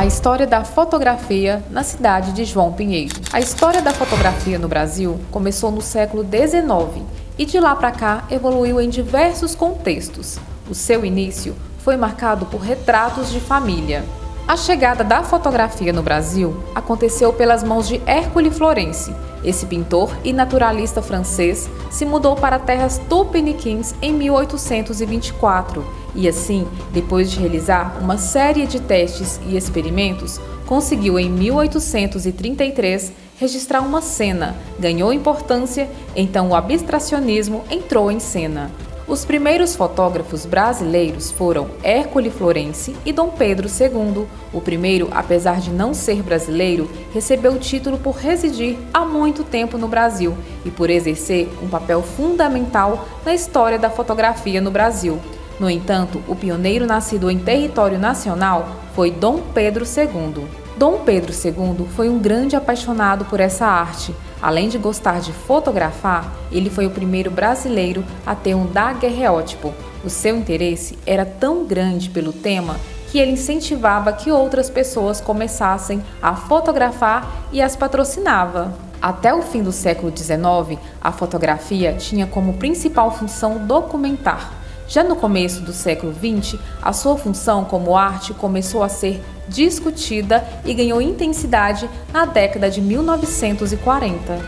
A história da fotografia na cidade de João Pinheiro. A história da fotografia no Brasil começou no século XIX e de lá para cá evoluiu em diversos contextos. O seu início foi marcado por retratos de família. A chegada da fotografia no Brasil aconteceu pelas mãos de Hercule Florence. Esse pintor e naturalista francês se mudou para terras tupiniquins em 1824 e assim, depois de realizar uma série de testes e experimentos, conseguiu em 1833 registrar uma cena, ganhou importância, então o abstracionismo entrou em cena. Os primeiros fotógrafos brasileiros foram Hercule Florence e Dom Pedro II. O primeiro, apesar de não ser brasileiro, recebeu o título por residir há muito tempo no Brasil e por exercer um papel fundamental na história da fotografia no Brasil. No entanto, o pioneiro nascido em território nacional foi Dom Pedro II. Dom Pedro II foi um grande apaixonado por essa arte. Além de gostar de fotografar, ele foi o primeiro brasileiro a ter um daguerreótipo. O seu interesse era tão grande pelo tema que ele incentivava que outras pessoas começassem a fotografar e as patrocinava. Até o fim do século XIX, a fotografia tinha como principal função documentar. Já no começo do século XX, a sua função como arte começou a ser discutida e ganhou intensidade na década de 1940.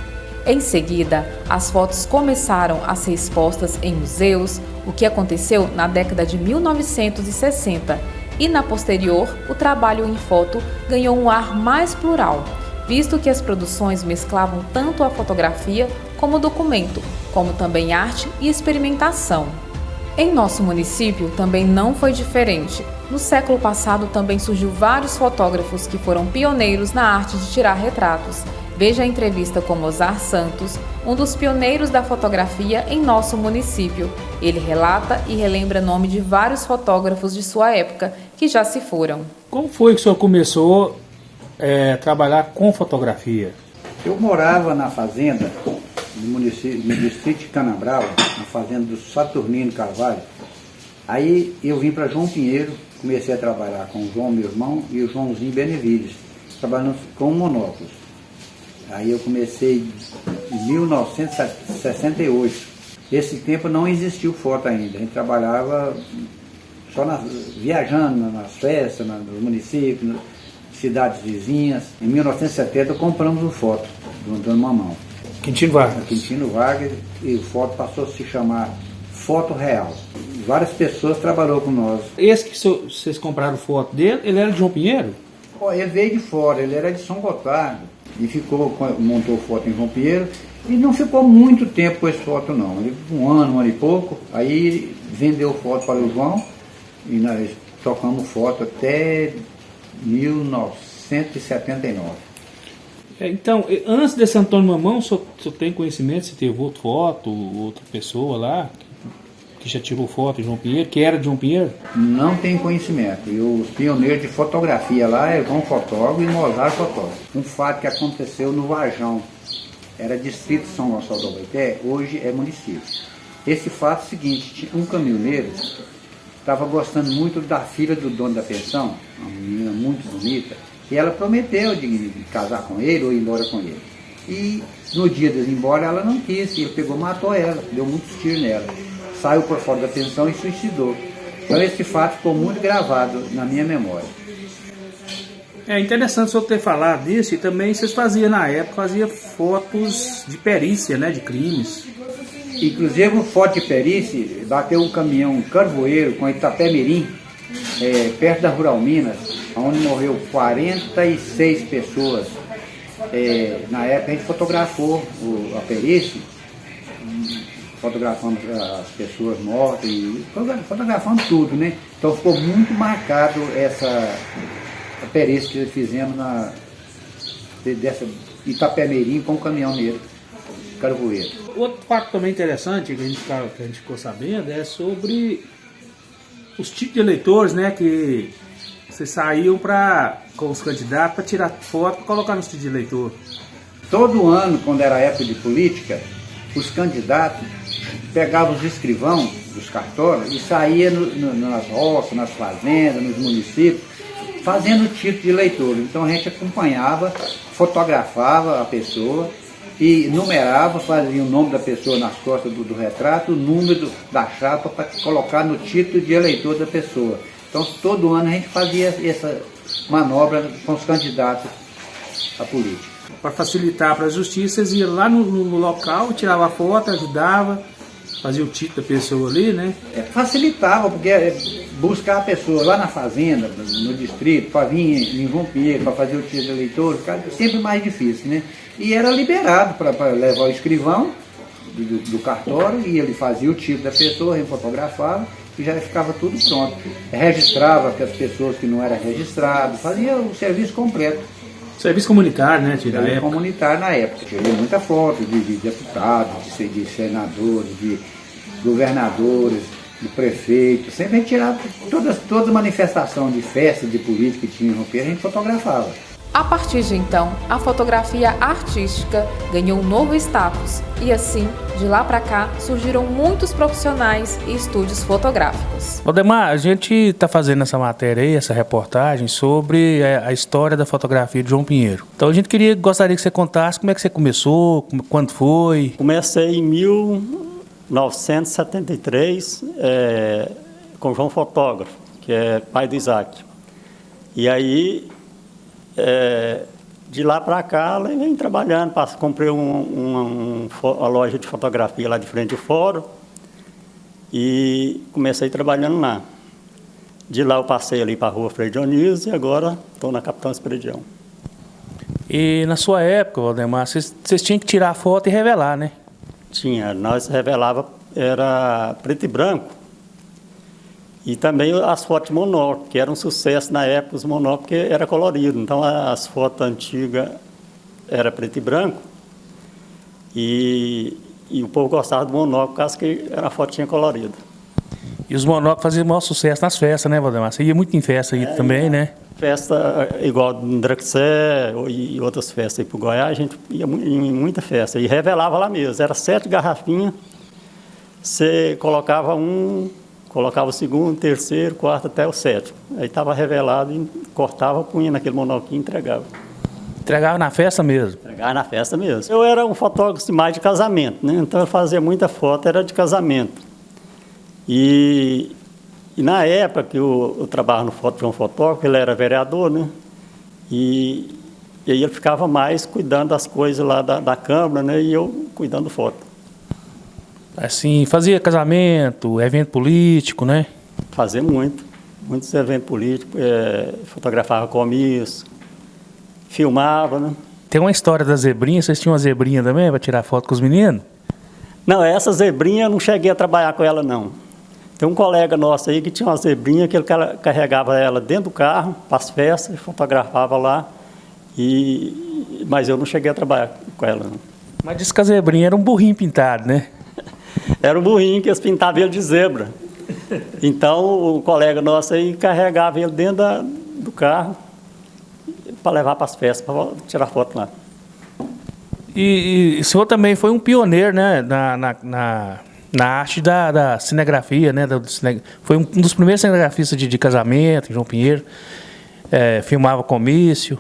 Em seguida, as fotos começaram a ser expostas em museus, o que aconteceu na década de 1960, e na posterior, o trabalho em foto ganhou um ar mais plural, visto que as produções mesclavam tanto a fotografia como o documento, como também arte e experimentação. Em nosso município também não foi diferente. No século passado também surgiu vários fotógrafos que foram pioneiros na arte de tirar retratos. Veja a entrevista com Mozart Santos, um dos pioneiros da fotografia em nosso município. Ele relata e relembra o nome de vários fotógrafos de sua época que já se foram. Como foi que o senhor começou a trabalhar com fotografia? Eu morava na fazenda do município, no distrito de Canabral, na fazenda do Saturnino Carvalho. Aí eu vim para João Pinheiro, comecei a trabalhar com o João, meu irmão, e o Joãozinho Benevides, trabalhando com monóculos. Aí eu comecei em 1968. Esse tempo não existiu foto ainda, a gente trabalhava só viajando nas festas, nos municípios, cidades vizinhas. Em 1970 compramos o foto do Antônio Mamão. Quintino Vargas. Quintino Vargas, e o foto passou a se chamar Foto Real. Várias pessoas trabalhou com nós. Esse que vocês compraram foto dele, ele era de João Pinheiro? Ele veio de fora, ele era de São Gotardo e montou foto em João Pinheiro e não ficou muito tempo com esse foto não. Ele, um ano e pouco, aí vendeu foto para o João e nós tocamos foto até 1979. Então, antes desse Antônio Mamão, o senhor tem conhecimento se teve outra foto, outra pessoa lá, que já tirou foto de João Pinheiro, que era de João Pinheiro? Não tem conhecimento. E os pioneiros de fotografia lá é João Fotógrafo e Mozart Fotógrafo. Um fato que aconteceu no Varjão, era distrito de São Gonçalo do Abaeté, hoje é município. Esse fato é o seguinte, um caminhoneiro estava gostando muito da filha do dono da pensão, uma menina muito bonita, e ela prometeu de casar com ele ou ir embora com ele. E no dia de ir embora ela não quis, e ele pegou e matou ela, deu muitos tiros nela. Saiu por fora da pensão e suicidou. Então esse fato ficou muito gravado na minha memória. É interessante o senhor ter falado disso, e também vocês faziam na época, fotos de perícia, né, de crimes. Inclusive foto de perícia, bateu um caminhão carvoeiro com Itapé-Mirim, perto da Rural Minas, onde morreu 46 pessoas. Na época a gente fotografou a perícia, fotografamos as pessoas mortas e fotografamos tudo, né? Então ficou muito marcado essa perícia que fizemos dessa Itapé-Mirim com o caminhoneiro carvoeiro. Outro fato também interessante que a gente ficou sabendo é sobre os tipos de eleitores, né, que vocês saíam com os candidatos para tirar foto e colocar no título de eleitor. Todo ano, quando era época de política, os candidatos pegavam os escrivãos dos cartórios e saíam nas roças, nas fazendas, nos municípios, fazendo título de leitor. Então a gente acompanhava, fotografava a pessoa e numerava, fazia o nome da pessoa nas costas do retrato, o número da chapa para colocar no título de eleitor da pessoa. Então todo ano a gente fazia essa manobra com os candidatos à política. Para facilitar para a justiça, eles iam lá no local, tirava a foto, ajudava, fazia o título da pessoa ali, né? Facilitava, porque buscar a pessoa lá na fazenda, no distrito, para vir em João Pinheiro, para fazer o título de eleitor, ficava sempre mais difícil, né? E era liberado para levar o escrivão do cartório, e ele fazia o título da pessoa, fotografava, e já ficava tudo pronto. Registrava as pessoas que não eram registradas, fazia o serviço completo. Serviço comunitário, né, Tira? Serviço comunitário na época. Tirei muita foto de deputados, de senadores, de governadores, de prefeitos. Sempre a gente tirava toda manifestação de festa, de política que tinha em João Pinheiro, a gente fotografava. A partir de então, a fotografia artística ganhou um novo status e assim, de lá para cá, surgiram muitos profissionais e estúdios fotográficos. Valdemar, a gente está fazendo essa matéria aí, essa reportagem sobre a história da fotografia de João Pinheiro. Então gostaria que você contasse como é que você começou, quando foi. Comecei em 1973 com João Fotógrafo, que é pai do Isaac. E aí, de lá para cá, eu venho trabalhando. Comprei uma loja de fotografia lá de frente ao fórum e comecei trabalhando lá. De lá eu passei ali para a rua Frei Dionísio e agora estou na Capitão Esperidião. E na sua época, Valdemar, vocês tinham que tirar a foto e revelar, né? Tinha, nós revelava, era preto e branco. E também as fotos de monóculo, que era um sucesso na época, os monóculos, porque era colorido. Então, as fotos antigas eram preto e branco. E o povo gostava do monóculo, por causa que era a fotinha colorida. E os monóculos faziam o maior sucesso nas festas, né, Valdemar? Você ia muito em festa aí também, né? Festa igual no Draxé e outras festas aí pro Goiás, a gente ia em muita festa. E revelava lá mesmo. Era 7 garrafinhas, você colocava o segundo, terceiro, quarto até o 7º. Aí estava revelado e cortava, punha naquele monóculo e entregava. Entregava na festa mesmo? Entregava na festa mesmo. Eu era um fotógrafo mais de casamento, né? Então eu fazia muita foto, era de casamento. E na época que eu trabalhava no João Fotógrafo, ele era vereador, né? E aí ele ficava mais cuidando das coisas lá da Câmara, né? E eu cuidando foto. Assim, fazia casamento, evento político, né? Fazia muitos eventos políticos, fotografava comício, filmava, né? Tem uma história da zebrinha, vocês tinham uma zebrinha também para tirar foto com os meninos? Não, essa zebrinha eu não cheguei a trabalhar com ela, não. Tem um colega nosso aí que tinha uma zebrinha que ele carregava ela dentro do carro, para as festas, fotografava lá, mas eu não cheguei a trabalhar com ela, não. Mas disse que a zebrinha era um burrinho pintado, né? Era um burrinho que eles pintavam ele de zebra. Então, o colega nosso aí carregava ele dentro do carro para levar para as festas, para tirar foto lá. E o senhor também foi um pioneiro, né, na arte da cinegrafia, né? Foi um dos primeiros cinegrafistas de casamento, João Pinheiro. Filmava comício.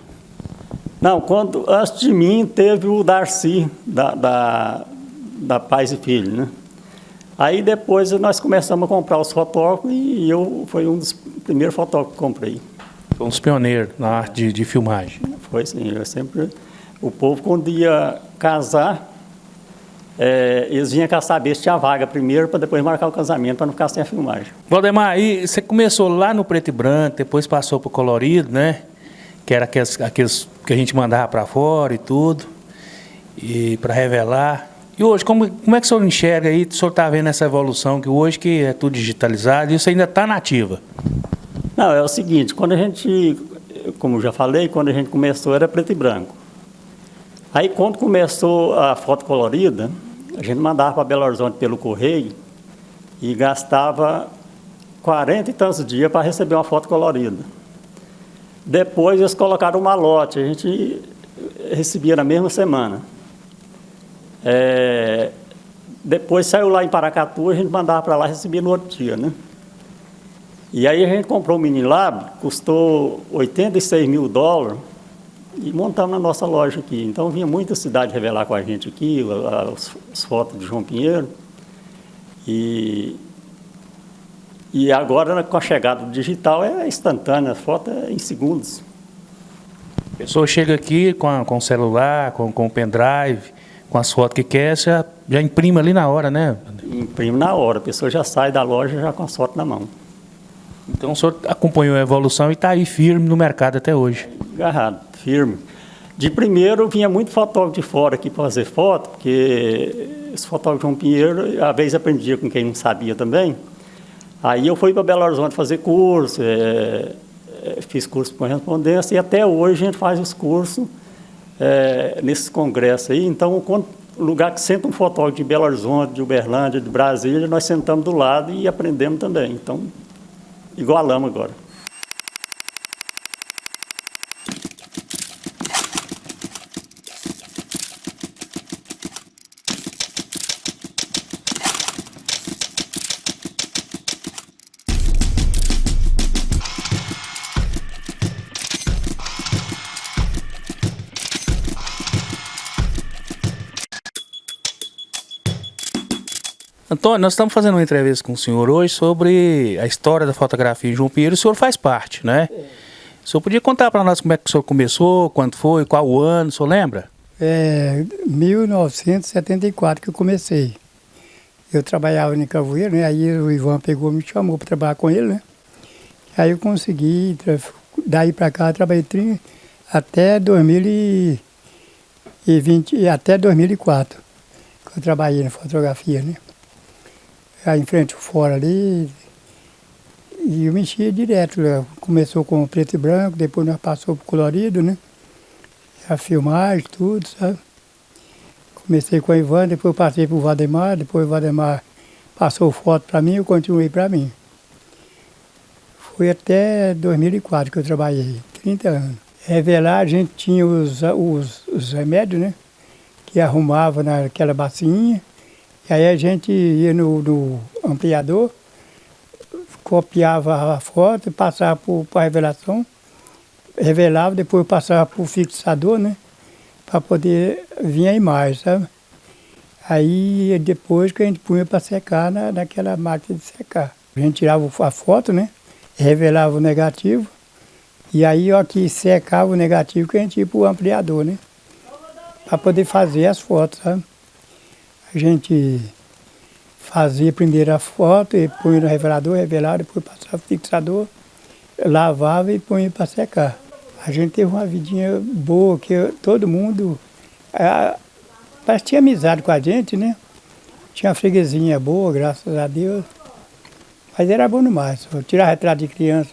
Não, antes de mim teve o Darcy, da Pais e Filhos, né? Aí depois nós começamos a comprar os fotógrafos e eu fui um dos primeiros fotógrafos que comprei. Foi um dos pioneiros na arte de filmagem. Foi sim, o povo quando ia casar, eles vinham cá saber se tinha vaga primeiro para depois marcar o casamento, para não ficar sem a filmagem. Valdemar, aí você começou lá no preto e branco, depois passou para o colorido, né? Que era aqueles que a gente mandava para fora e tudo, e para revelar. E hoje, como é que o senhor enxerga aí? O senhor está vendo essa evolução que hoje que é tudo digitalizado e isso ainda está nativa? Não, é o seguinte, quando a gente, como eu já falei, quando a gente começou era preto e branco. Aí quando começou a foto colorida, a gente mandava para Belo Horizonte pelo correio e gastava 40 e tantos dias para receber uma foto colorida. Depois eles colocaram um malote, a gente recebia na mesma semana. Depois saiu lá em Paracatu, a gente mandava para lá e recebia no outro dia, né? E aí a gente comprou o Minilab, custou $86 mil e montamos na nossa loja aqui. Então vinha muita cidade revelar com a gente aqui, as fotos de João Pinheiro. E agora, com a chegada do digital, é instantânea, a foto é em segundos. A pessoa chega aqui com o celular, com o pendrive, com as fotos que quer, já imprime ali na hora, né? Imprime na hora, a pessoa já sai da loja já com as fotos na mão. Então o senhor acompanhou a evolução e está aí firme no mercado até hoje. Agarrado, firme. De primeiro, vinha muito fotógrafo de fora aqui para fazer foto, porque esse fotógrafo João Pinheiro, às vezes aprendia com quem não sabia também. Aí eu fui para Belo Horizonte fazer curso, fiz curso por correspondência, e até hoje a gente faz os cursos nesses congressos aí. Então, o lugar que senta um fotógrafo de Belo Horizonte, de Uberlândia, de Brasília, nós sentamos do lado e aprendemos também. Então, igualamos agora. Antônio, nós estamos fazendo uma entrevista com o senhor hoje sobre a história da fotografia em João Pinheiro. O senhor faz parte, né? O senhor podia contar para nós como é que o senhor começou, quando foi, qual o ano, o senhor lembra? 1974 que eu comecei. Eu trabalhava em Cavoeiro, né? Aí o Ivan me chamou para trabalhar com ele, né? Aí eu consegui, daí para cá, trabalhei até 2020, até 2004, que eu trabalhei na fotografia, né? Aí em frente ao fora ali, e eu mexia direto, né? Começou com preto e branco, depois nós passou para colorido, né? A filmagem, tudo, sabe? Comecei com o Ivan, depois passei para o Valdemar, depois o Valdemar passou foto para mim, eu continuei para mim. Foi até 2004 que eu trabalhei, 30 anos. Revelar, a gente tinha os remédios, né? Que arrumava naquela bacinha. E aí a gente ia no ampliador, copiava a foto, passava para a revelação, revelava, depois passava para o fixador, né? Para poder vir a imagem, sabe? Aí depois que a gente punha para secar naquela máquina de secar. A gente tirava a foto, né? Revelava o negativo, e aí ó, que secava o negativo que a gente ia para o ampliador, né? Para poder fazer as fotos, sabe? A gente fazia primeiro a foto e punha no revelador, revelava, depois passava o fixador, lavava e punha para secar. A gente teve uma vidinha boa, que todo mundo parece que tinha amizade com a gente, né? Tinha uma freguesinha boa, graças a Deus. Mas era bom demais. Tirar retrato de criança,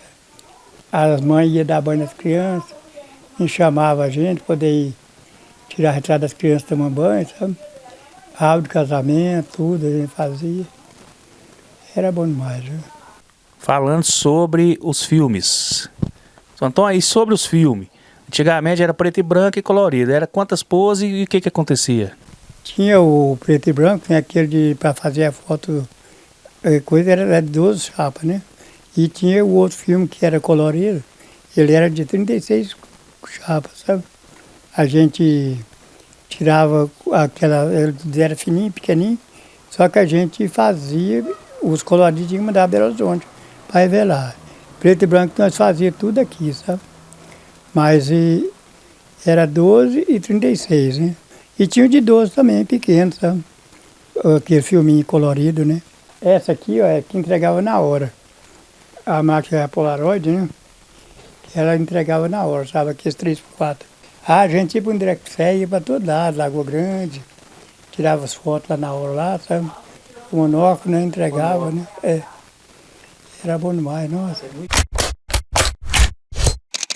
as mães iam dar banho nas crianças, me chamava a gente, poder ir tirar retrato das crianças tomando banho, sabe? Álbum de casamento, tudo a gente fazia. Era bom demais, viu? Falando sobre os filmes. Então, aí sobre os filmes. Antigamente era preto e branco e colorido. Era quantas poses e o que acontecia? Tinha o preto e branco, tem aquele para fazer a foto, coisa era de 12 chapas, né? E tinha o outro filme que era colorido, ele era de 36 chapas, sabe? A gente tirava ele era fininho, pequenininho, só que a gente fazia os coloridinhos e mandava Belo Horizonte para revelar. Preto e branco nós fazíamos tudo aqui, sabe? Mas era 12 e 36, né? E tinha o de 12 também, pequeno, sabe? Aquele filminho colorido, né? Essa aqui, ó, é que entregava na hora. A máquina Polaroid, né? Ela entregava na hora, sabe? Aqueles 3x4. A gente ia para o Direct-Fé, ia para todo lado, Lagoa Grande, tirava as fotos lá na hora, lá, sabe? O monóculo, né? Entregava, né? Era bom demais, nossa.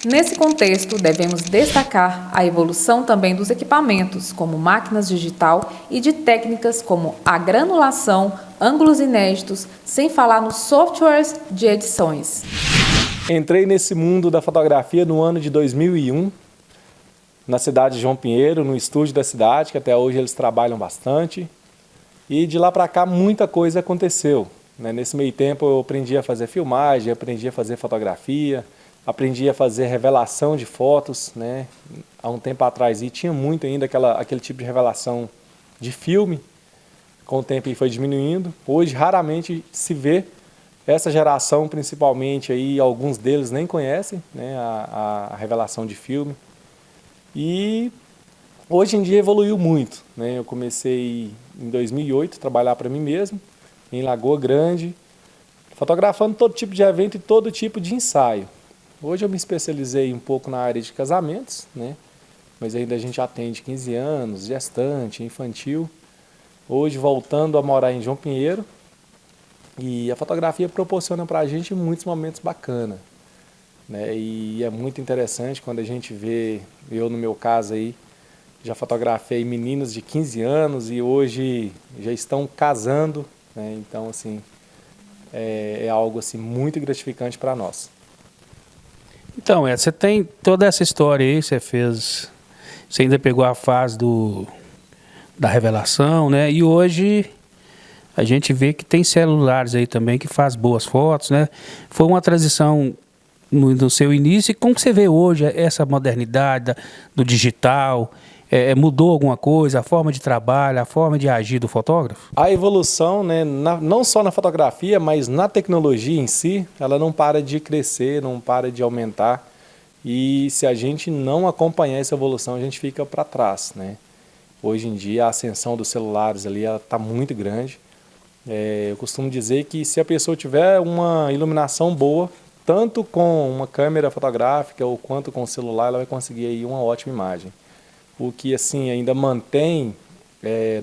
Nesse contexto, devemos destacar a evolução também dos equipamentos, como máquinas digital e de técnicas como a granulação, ângulos inéditos, sem falar nos softwares de edições. Entrei nesse mundo da fotografia no ano de 2001, na cidade de João Pinheiro, no estúdio da cidade, que até hoje eles trabalham bastante. E de lá para cá muita coisa aconteceu. né? Nesse meio tempo eu aprendi a fazer filmagem, aprendi a fazer fotografia, aprendi a fazer revelação de fotos, né? Há um tempo atrás e tinha muito ainda aquele tipo de revelação de filme. Com o tempo foi diminuindo. Hoje raramente se vê. Essa geração, principalmente, aí, alguns deles nem conhecem, né, a revelação de filme. E hoje em dia evoluiu muito, né? Eu comecei em 2008 a trabalhar para mim mesmo, em Lagoa Grande, fotografando todo tipo de evento e todo tipo de ensaio. Hoje eu me especializei um pouco na área de casamentos, né? Mas ainda a gente atende 15 anos, gestante, infantil. Hoje voltando a morar em João Pinheiro. E a fotografia proporciona para a gente muitos momentos bacanas, né? E é muito interessante quando a gente vê, eu no meu caso aí, já fotografei meninos de 15 anos e hoje já estão casando, né? Então, assim, é algo assim, muito gratificante para nós. Então, você tem toda essa história aí, você ainda pegou a fase da revelação, né? E hoje a gente vê que tem celulares aí também que faz boas fotos, né? Foi uma transição no seu início. E como que você vê hoje essa modernidade do digital? Mudou alguma coisa? A forma de trabalho, a forma de agir do fotógrafo? A evolução, né, não só na fotografia, mas na tecnologia em si, ela não para de crescer, não para de aumentar. E se a gente não acompanhar essa evolução, a gente fica para trás, né? Hoje em dia a ascensão dos celulares ali está muito grande. Eu costumo dizer que se a pessoa tiver uma iluminação boa, tanto com uma câmera fotográfica ou quanto com o celular, ela vai conseguir aí uma ótima imagem. O que assim ainda mantém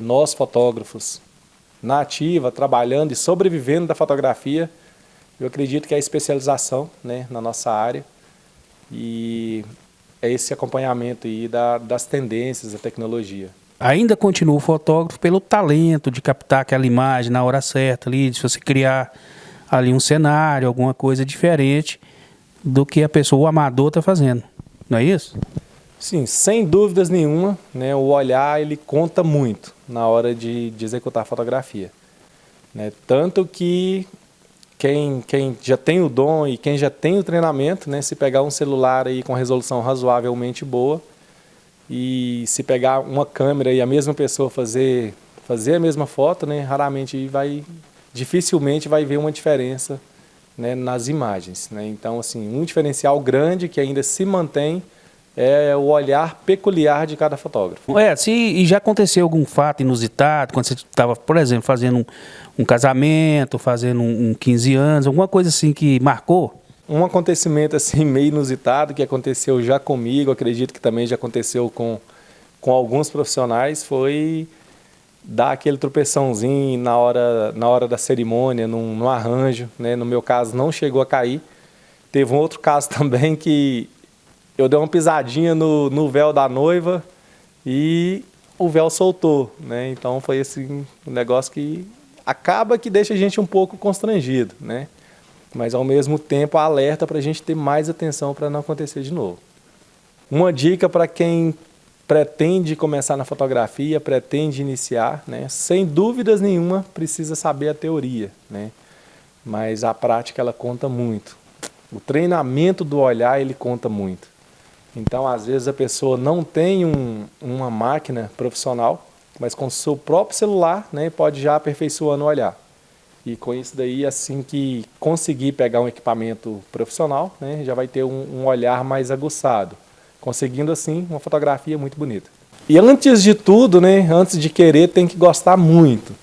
nós fotógrafos na ativa, trabalhando e sobrevivendo da fotografia, eu acredito que é a especialização, né, na nossa área e é esse acompanhamento aí das tendências da tecnologia. Ainda continua o fotógrafo pelo talento de captar aquela imagem na hora certa, ali, de você criar ali um cenário, alguma coisa diferente do que a pessoa, o amador, está fazendo. Não é isso? Sim, sem dúvidas nenhuma, né, o olhar ele conta muito na hora de executar a fotografia, né? Tanto que quem já tem o dom e quem já tem o treinamento, né, se pegar um celular aí com resolução razoavelmente boa, e se pegar uma câmera e a mesma pessoa fazer a mesma foto, né, dificilmente vai ver uma diferença, né, nas imagens, né? Então, assim, um diferencial grande que ainda se mantém é o olhar peculiar de cada fotógrafo. E já aconteceu algum fato inusitado, quando você estava, por exemplo, fazendo um casamento, fazendo um 15 anos, alguma coisa assim que marcou? Um acontecimento assim meio inusitado que aconteceu já comigo, acredito que também já aconteceu com alguns profissionais, foi dar aquele tropeçãozinho na hora da cerimônia, no arranjo, né? No meu caso não chegou a cair. Teve um outro caso também que eu dei uma pisadinha no véu da noiva e o véu soltou, né? Então foi assim, um negócio que acaba que deixa a gente um pouco constrangido, né? Mas ao mesmo tempo alerta para a gente ter mais atenção para não acontecer de novo. Uma dica para quem pretende começar na fotografia, pretende iniciar, né? Sem dúvidas nenhuma precisa saber a teoria, né? Mas a prática ela conta muito. O treinamento do olhar ele conta muito. Então às vezes a pessoa não tem uma máquina profissional, mas com o seu próprio celular, né, pode já aperfeiçoando o olhar. E com isso daí, assim que conseguir pegar um equipamento profissional, né, já vai ter um olhar mais aguçado, conseguindo assim uma fotografia muito bonita. E antes de tudo, né, antes de querer, tem que gostar muito,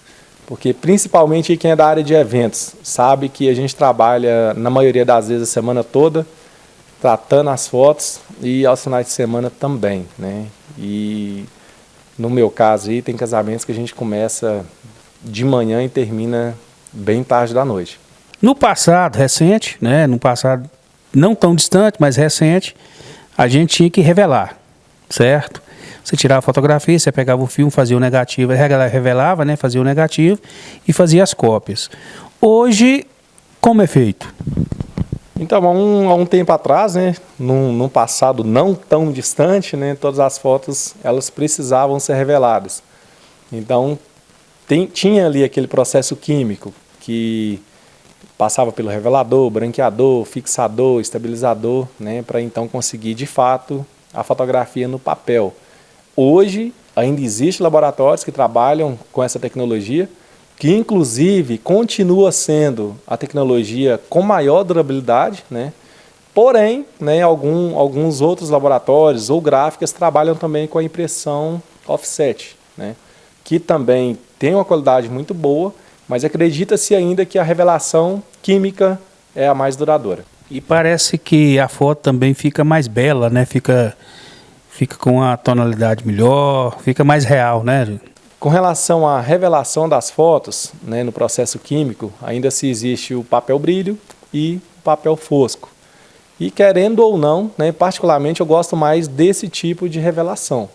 porque principalmente quem é da área de eventos sabe que a gente trabalha na maioria das vezes a semana toda, tratando as fotos e aos finais de semana também, né? E no meu caso aí tem casamentos que a gente começa de manhã e termina bem tarde da noite. No passado recente, né, no passado não tão distante, mas recente, a gente tinha que revelar, certo? Você tirava a fotografia, você pegava o filme, fazia o negativo, revelava, né, fazia o negativo e fazia as cópias. Hoje, como é feito? Então, há um tempo atrás, né, num passado não tão distante, né, todas as fotos elas precisavam ser reveladas. Então, tinha ali aquele processo químico que passava pelo revelador, branqueador, fixador, estabilizador, né, para então conseguir de fato a fotografia no papel. Hoje ainda existem laboratórios que trabalham com essa tecnologia, que inclusive continua sendo a tecnologia com maior durabilidade, né? Porém, né, alguns outros laboratórios ou gráficas trabalham também com a impressão offset, né, que também tem uma qualidade muito boa, mas acredita-se ainda que a revelação química é a mais duradoura. E parece que a foto também fica mais bela, né? Fica com a tonalidade melhor, fica mais real, né? Com relação à revelação das fotos, né, no processo químico, ainda se existe o papel brilho e o papel fosco. E querendo ou não, né, particularmente eu gosto mais desse tipo de revelação,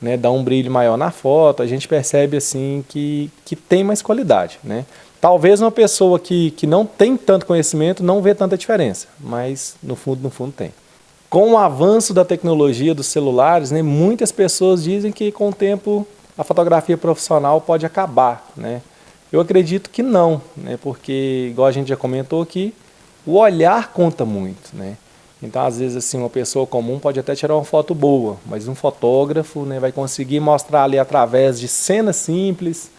né, dá um brilho maior na foto, a gente percebe assim que tem mais qualidade, né? Talvez uma pessoa que não tem tanto conhecimento não vê tanta diferença, mas no fundo tem. Com o avanço da tecnologia dos celulares, né, muitas pessoas dizem que com o tempo a fotografia profissional pode acabar, né? Eu acredito que não, né, porque, igual a gente já comentou aqui, o olhar conta muito, né? Então, às vezes, assim, uma pessoa comum pode até tirar uma foto boa, mas um fotógrafo, né, vai conseguir mostrar ali através de cenas simples,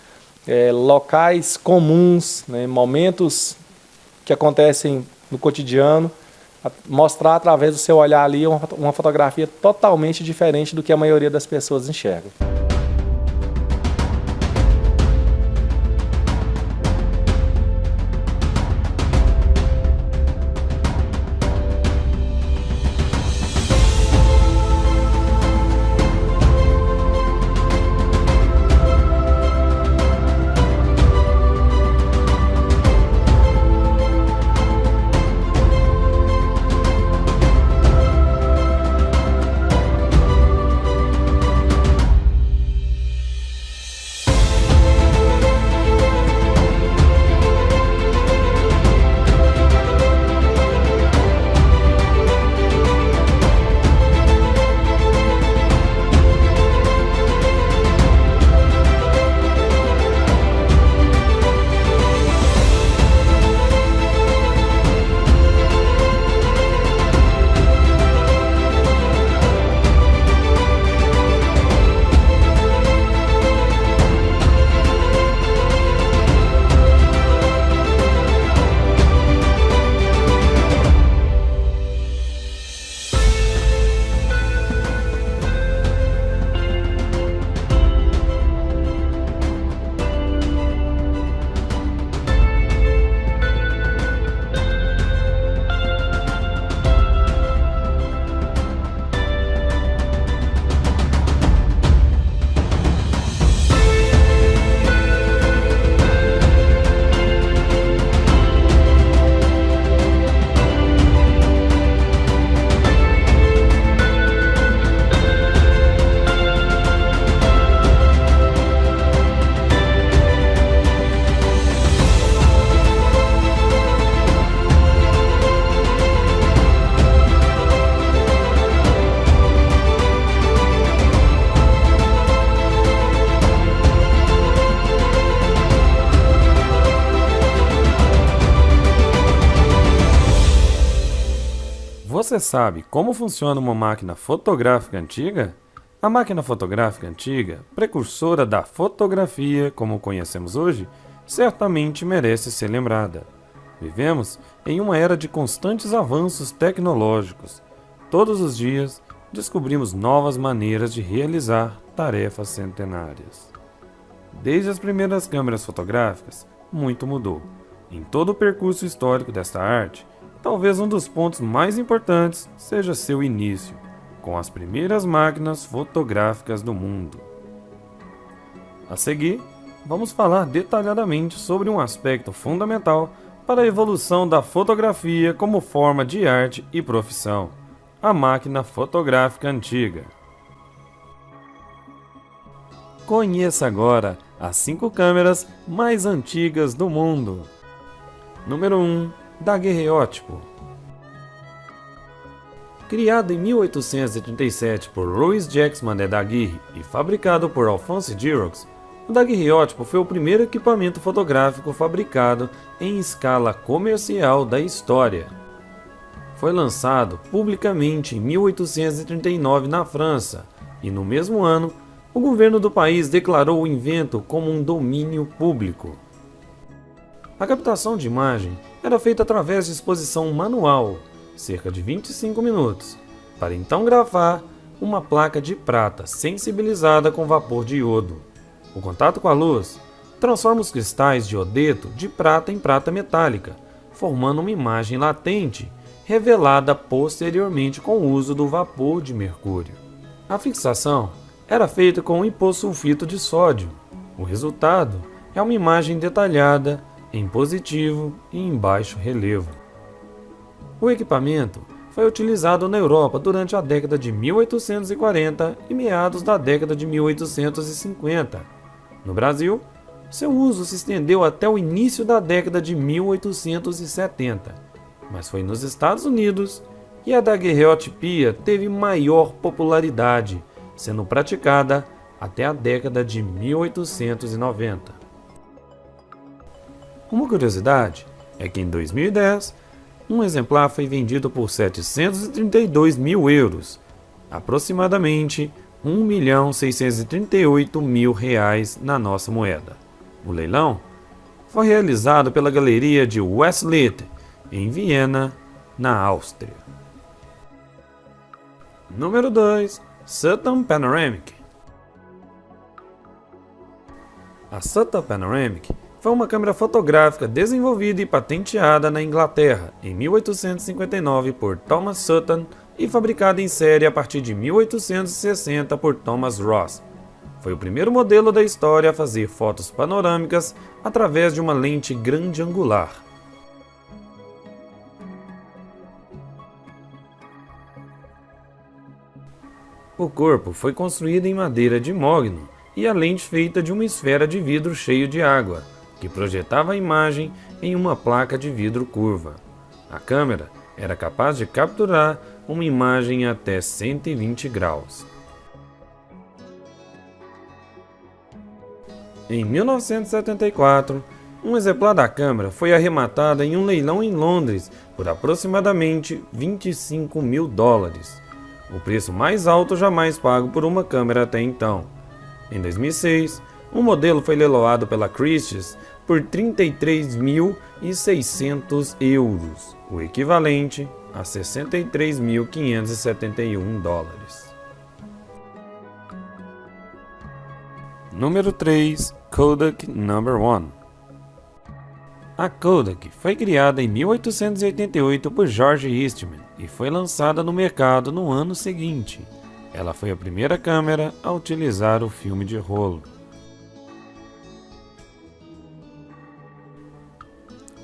locais comuns, né, momentos que acontecem no cotidiano, mostrar através do seu olhar ali uma fotografia totalmente diferente do que a maioria das pessoas enxerga. Você sabe como funciona uma máquina fotográfica antiga? A máquina fotográfica antiga, precursora da fotografia como conhecemos hoje, certamente merece ser lembrada. Vivemos em uma era de constantes avanços tecnológicos. Todos os dias descobrimos novas maneiras de realizar tarefas centenárias. Desde as primeiras câmeras fotográficas, muito mudou. Em todo o percurso histórico desta arte, talvez um dos pontos mais importantes seja seu início, com as primeiras máquinas fotográficas do mundo. A seguir, vamos falar detalhadamente sobre um aspecto fundamental para a evolução da fotografia como forma de arte e profissão: a máquina fotográfica antiga. Conheça agora as 5 câmeras mais antigas do mundo. Número 1. Daguerreótipo. Criado em 1837 por Louis Jacques Manet Daguerre e fabricado por Alphonse Giroux, O daguerreótipo foi o primeiro equipamento fotográfico fabricado em escala comercial da história. Foi lançado publicamente em 1839 na França e, no mesmo ano, o governo do país declarou o invento como um domínio público. A captação de imagem era feita através de exposição manual, cerca de 25 minutos, para então grafar uma placa de prata sensibilizada com vapor de iodo. O contato com a luz transforma os cristais de iodeto de prata em prata metálica, formando uma imagem latente, revelada posteriormente com o uso do vapor de mercúrio. A fixação era feita com hipossulfito de sódio. O resultado é uma imagem detalhada, em positivo e em baixo relevo. O equipamento foi utilizado na Europa durante a década de 1840 e meados da década de 1850. No Brasil, seu uso se estendeu até o início da década de 1870, mas foi nos Estados Unidos que a daguerreotipia teve maior popularidade, sendo praticada até a década de 1890. Uma curiosidade é que em 2010, um exemplar foi vendido por 732 mil euros, aproximadamente R$1.638.000 na nossa moeda. O leilão foi realizado pela Galeria de Westlied, em Viena, na Áustria. Número 2. Sutton Panoramic. A Sutton Panoramic foi uma câmera fotográfica desenvolvida e patenteada na Inglaterra em 1859 por Thomas Sutton e fabricada em série a partir de 1860 por Thomas Ross. Foi o primeiro modelo da história a fazer fotos panorâmicas através de uma lente grande angular. O corpo foi construído em madeira de mogno e a lente feita de uma esfera de vidro cheio de água, que projetava a imagem em uma placa de vidro curva. A câmera era capaz de capturar uma imagem até 120 graus. Em 1974, um exemplar da câmera foi arrematada em um leilão em Londres por aproximadamente $25 mil, o preço mais alto jamais pago por uma câmera até então. Em 2006, um modelo foi leiloado pela Christie's por 33.600 euros, o equivalente a $63.571. Número 3. Kodak No. 1. A Kodak foi criada em 1888 por George Eastman e foi lançada no mercado no ano seguinte. Ela foi a primeira câmera a utilizar o filme de rolo.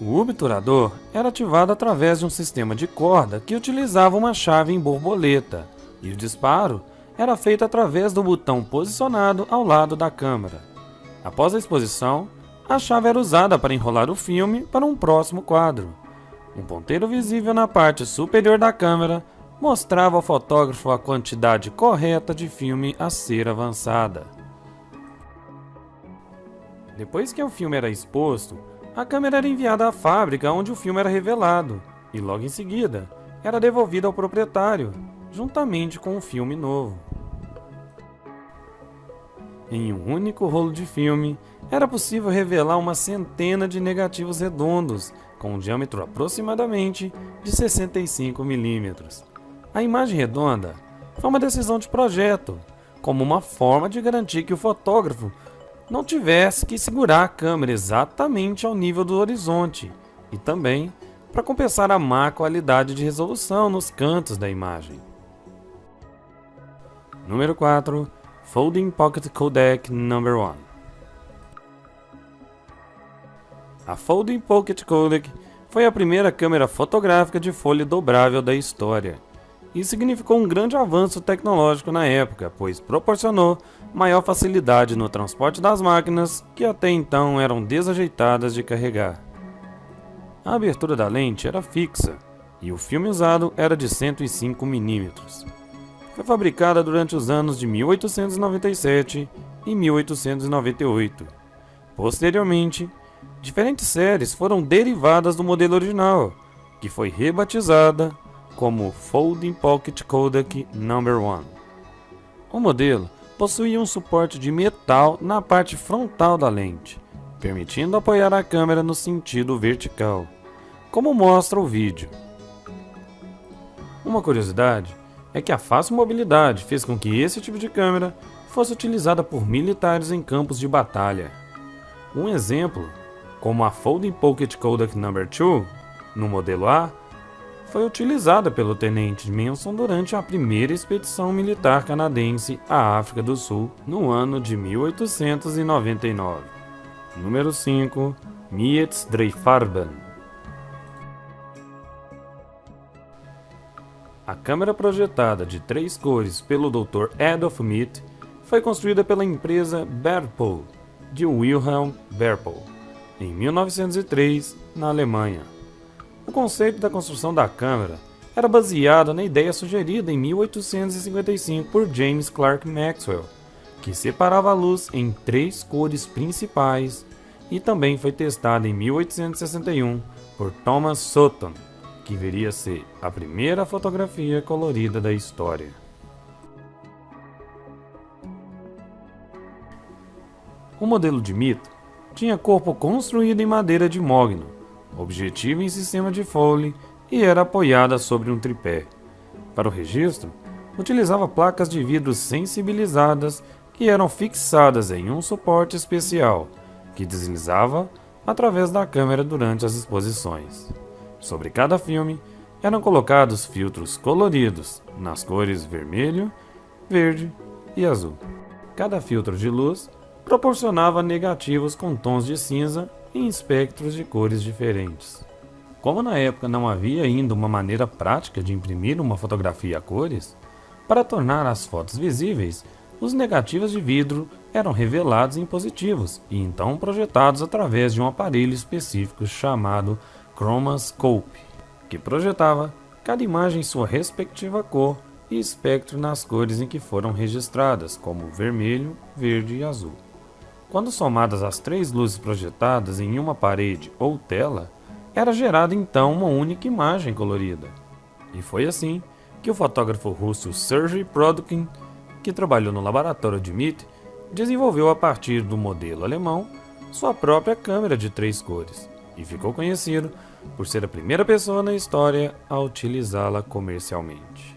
O obturador era ativado através de um sistema de corda que utilizava uma chave em borboleta, e o disparo era feito através do botão posicionado ao lado da câmera. Após a exposição, a chave era usada para enrolar o filme para um próximo quadro. Um ponteiro visível na parte superior da câmera mostrava ao fotógrafo a quantidade correta de filme a ser avançada. Depois que o filme era exposto, a câmera era enviada à fábrica onde o filme era revelado e logo em seguida era devolvida ao proprietário, juntamente com o filme novo. Em um único rolo de filme, era possível revelar uma centena de negativos redondos, com um diâmetro aproximadamente de 65 mm. A imagem redonda foi uma decisão de projeto, como uma forma de garantir que o fotógrafo não tivesse que segurar a câmera exatamente ao nível do horizonte e também para compensar a má qualidade de resolução nos cantos da imagem. Número 4. Folding Pocket Kodak No. 1. A Folding Pocket Kodak foi a primeira câmera fotográfica de folha dobrável da história. Isso significou um grande avanço tecnológico na época, pois proporcionou maior facilidade no transporte das máquinas que até então eram desajeitadas de carregar. A abertura da lente era fixa e o filme usado era de 105 mm. Foi fabricada durante os anos de 1897 em 1898. Posteriormente, diferentes séries foram derivadas do modelo original, que foi rebatizada como Folding Pocket Kodak No. 1. O modelo possuía um suporte de metal na parte frontal da lente, permitindo apoiar a câmera no sentido vertical, como mostra o vídeo. Uma curiosidade é que a fácil mobilidade fez com que esse tipo de câmera fosse utilizada por militares em campos de batalha. Um exemplo, como a Folding Pocket Kodak No. 2, no modelo A, foi utilizada pelo tenente Manson durante a primeira expedição militar canadense à África do Sul no ano de 1899. Número 5. Mietsdreifarben. A câmera projetada de 3 cores pelo Dr. Adolf Mieth foi construída pela empresa Berpol, de Wilhelm Berpol, em 1903, na Alemanha. O conceito da construção da câmera era baseado na ideia sugerida em 1855 por James Clerk Maxwell, que separava a luz em 3 cores principais, e também foi testada em 1861 por Thomas Sutton, que viria a ser a primeira fotografia colorida da história. O modelo de Mieth tinha corpo construído em madeira de mogno, objetivo em sistema de Foley e era apoiada sobre um tripé. Para o registro, utilizava placas de vidro sensibilizadas que eram fixadas em um suporte especial, que deslizava através da câmera durante as exposições. Sobre cada filme, eram colocados filtros coloridos nas cores vermelho, verde e azul. Cada filtro de luz proporcionava negativos com tons de cinza em espectros de cores diferentes. Como na época não havia ainda uma maneira prática de imprimir uma fotografia a cores, para tornar as fotos visíveis, os negativos de vidro eram revelados em positivos e então projetados através de um aparelho específico chamado ChromaScope, que projetava cada imagem em sua respectiva cor e espectro nas cores em que foram registradas, como vermelho, verde e azul. Quando somadas as 3 luzes projetadas em uma parede ou tela, era gerada então uma única imagem colorida. E foi assim que o fotógrafo russo Sergei Prudkin, que trabalhou no laboratório de Mieth, desenvolveu a partir do modelo alemão sua própria câmera de 3 cores e ficou conhecido por ser a primeira pessoa na história a utilizá-la comercialmente.